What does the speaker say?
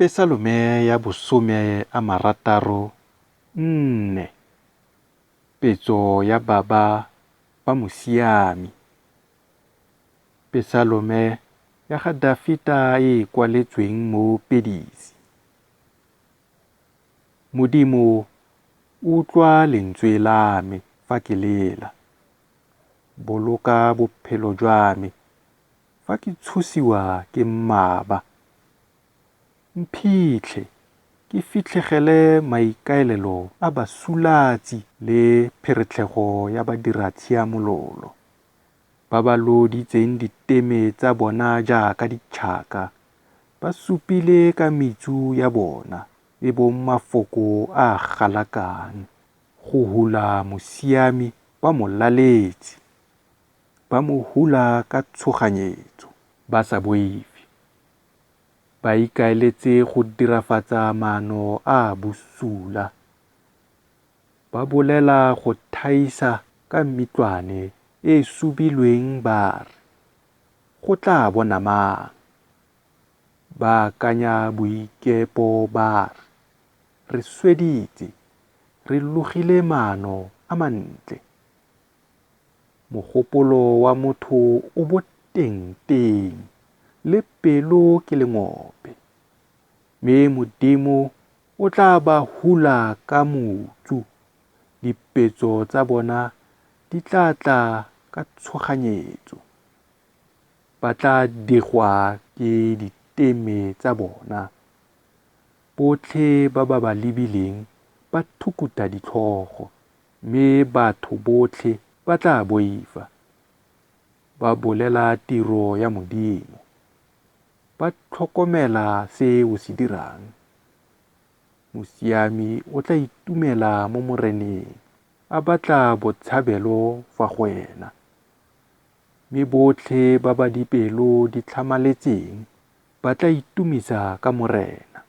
Pesalome ya 64. Petso ya baba ba mosiami. Pesalome ya ga Dafita e kwaletsweng mo Pedisi. Modimo, utlwa lentswe la me fa ke lela. Boloka bophelo jwa me fa ke tshosiwa ke mmaba. Mphitlhe ke fitlhegele maikaelelo a basulatsi le pheretlhego ya badiratshiamololo ba ba loditseng diteme tsa bona jaaka ditšhaka, ba supile ka metsu ya bona e bong mafoko a galakang, go hula mosiami ba molaletsi, ba mo hula ka tshoganyetso, ba sa boife. Ba ikaeletse go dirafatsa maano a bosula. Ba bolela go thaisa ka mitlwane e subilweng ba re, go tla bona mang. Ba akanya boikepo ba re, re sweditse, re logile maano a mantle. Mogopolo wa motho o bo teng le pelo ke lengope. Mme Modimo o tla ba hula ka motsu, dipetso tsa bona di tla tla ka tshoganyetso. Ba tla digwa ke diteme tsa bona. Botlhe ba ba lebileng ba thukuta ditlhogo, mme batho botlhe ba tla boifa. Ba bolela tiro ya Modimo. Ba tlhokomela se o se dirang. Mosiami o tla itumela mo Moreneng, a batla botshabelo fa go wena. Mme botlhe ba ba dipelo di tlhamaletseng ba tla itumisa ka Morena.